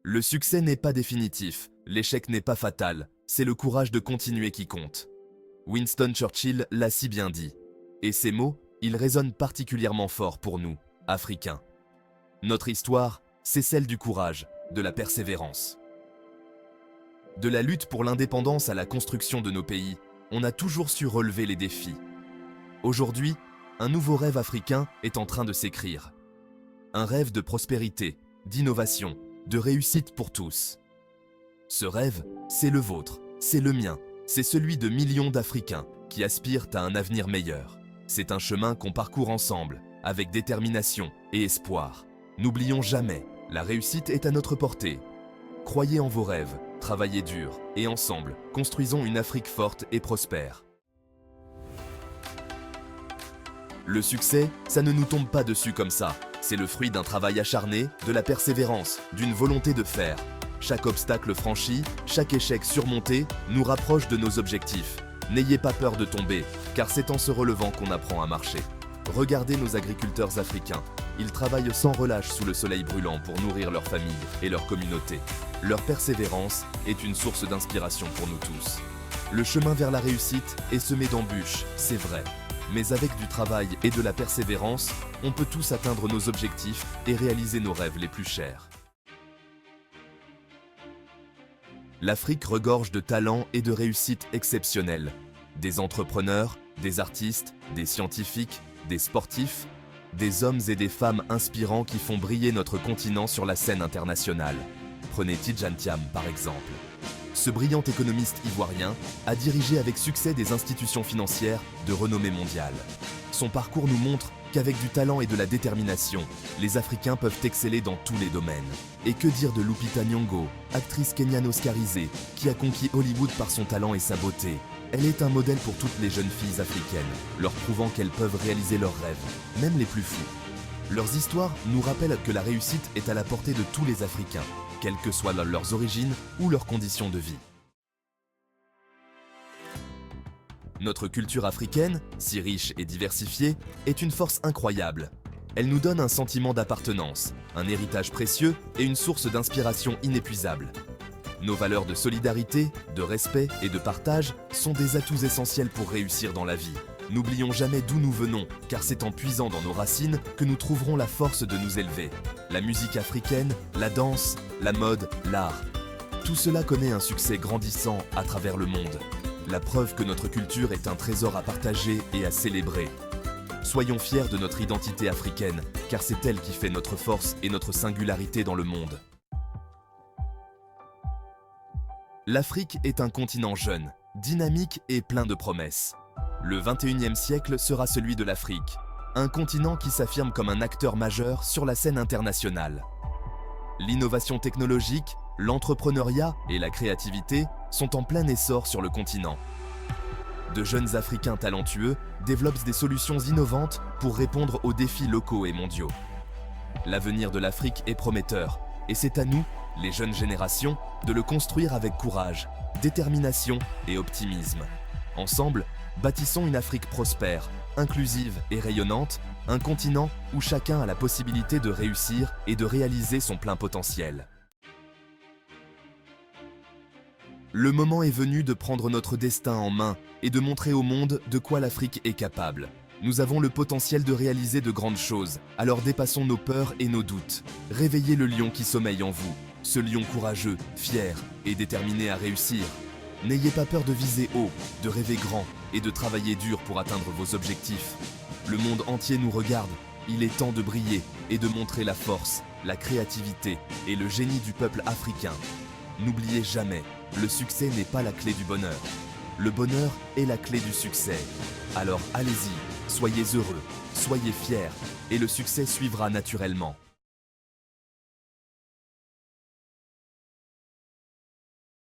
Le succès n'est pas définitif, l'échec n'est pas fatal, c'est le courage de continuer qui compte. Winston Churchill l'a si bien dit. Et ces mots, ils résonnent particulièrement fort pour nous, Africains. Notre histoire, c'est celle du courage, de la persévérance. De la lutte pour l'indépendance à la construction de nos pays, on a toujours su relever les défis. Aujourd'hui, un nouveau rêve africain est en train de s'écrire. Un rêve de prospérité, d'innovation, de réussite pour tous. Ce rêve, c'est le vôtre, c'est le mien, c'est celui de millions d'Africains qui aspirent à un avenir meilleur. C'est un chemin qu'on parcourt ensemble, avec détermination et espoir. N'oublions jamais, la réussite est à notre portée. Croyez en vos rêves, travaillez dur, et ensemble, construisons une Afrique forte et prospère. Le succès, ça ne nous tombe pas dessus comme ça. C'est le fruit d'un travail acharné, de la persévérance, d'une volonté de faire. Chaque obstacle franchi, chaque échec surmonté, nous rapproche de nos objectifs. N'ayez pas peur de tomber, car c'est en se relevant qu'on apprend à marcher. Regardez nos agriculteurs africains. Ils travaillent sans relâche sous le soleil brûlant pour nourrir leur famille et leur communauté. Leur persévérance est une source d'inspiration pour nous tous. Le chemin vers la réussite est semé d'embûches, c'est vrai. Mais avec du travail et de la persévérance, on peut tous atteindre nos objectifs et réaliser nos rêves les plus chers. L'Afrique regorge de talents et de réussites exceptionnelles. Des entrepreneurs, des artistes, des scientifiques, des sportifs, des hommes et des femmes inspirants qui font briller notre continent sur la scène internationale. Prenez Tidjane Thiam par exemple. Ce brillant économiste ivoirien a dirigé avec succès des institutions financières de renommée mondiale. Son parcours nous montre qu'avec du talent et de la détermination, les Africains peuvent exceller dans tous les domaines. Et que dire de Lupita Nyong'o, actrice kenyane oscarisée, qui a conquis Hollywood par son talent et sa beauté. Elle est un modèle pour toutes les jeunes filles africaines, leur prouvant qu'elles peuvent réaliser leurs rêves, même les plus fous. Leurs histoires nous rappellent que la réussite est à la portée de tous les Africains, quelles que soient leurs origines ou leurs conditions de vie. Notre culture africaine, si riche et diversifiée, est une force incroyable. Elle nous donne un sentiment d'appartenance, un héritage précieux et une source d'inspiration inépuisable. Nos valeurs de solidarité, de respect et de partage sont des atouts essentiels pour réussir dans la vie. N'oublions jamais d'où nous venons, car c'est en puisant dans nos racines que nous trouverons la force de nous élever. La musique africaine, la danse, la mode, l'art. Tout cela connaît un succès grandissant à travers le monde. La preuve que notre culture est un trésor à partager et à célébrer. Soyons fiers de notre identité africaine, car c'est elle qui fait notre force et notre singularité dans le monde. L'Afrique est un continent jeune, dynamique et plein de promesses. Le 21e siècle sera celui de l'Afrique, un continent qui s'affirme comme un acteur majeur sur la scène internationale. L'innovation technologique, l'entrepreneuriat et la créativité sont en plein essor sur le continent. De jeunes Africains talentueux développent des solutions innovantes pour répondre aux défis locaux et mondiaux. L'avenir de l'Afrique est prometteur, et c'est à nous, les jeunes générations, de le construire avec courage, détermination et optimisme. Ensemble, bâtissons une Afrique prospère, inclusive et rayonnante, un continent où chacun a la possibilité de réussir et de réaliser son plein potentiel. Le moment est venu de prendre notre destin en main et de montrer au monde de quoi l'Afrique est capable. Nous avons le potentiel de réaliser de grandes choses, alors dépassons nos peurs et nos doutes. Réveillez le lion qui sommeille en vous, ce lion courageux, fier et déterminé à réussir. N'ayez pas peur de viser haut, de rêver grand et de travailler dur pour atteindre vos objectifs. Le monde entier nous regarde, il est temps de briller et de montrer la force, la créativité et le génie du peuple africain. N'oubliez jamais, le succès n'est pas la clé du bonheur. Le bonheur est la clé du succès. Alors allez-y, soyez heureux, soyez fiers et le succès suivra naturellement.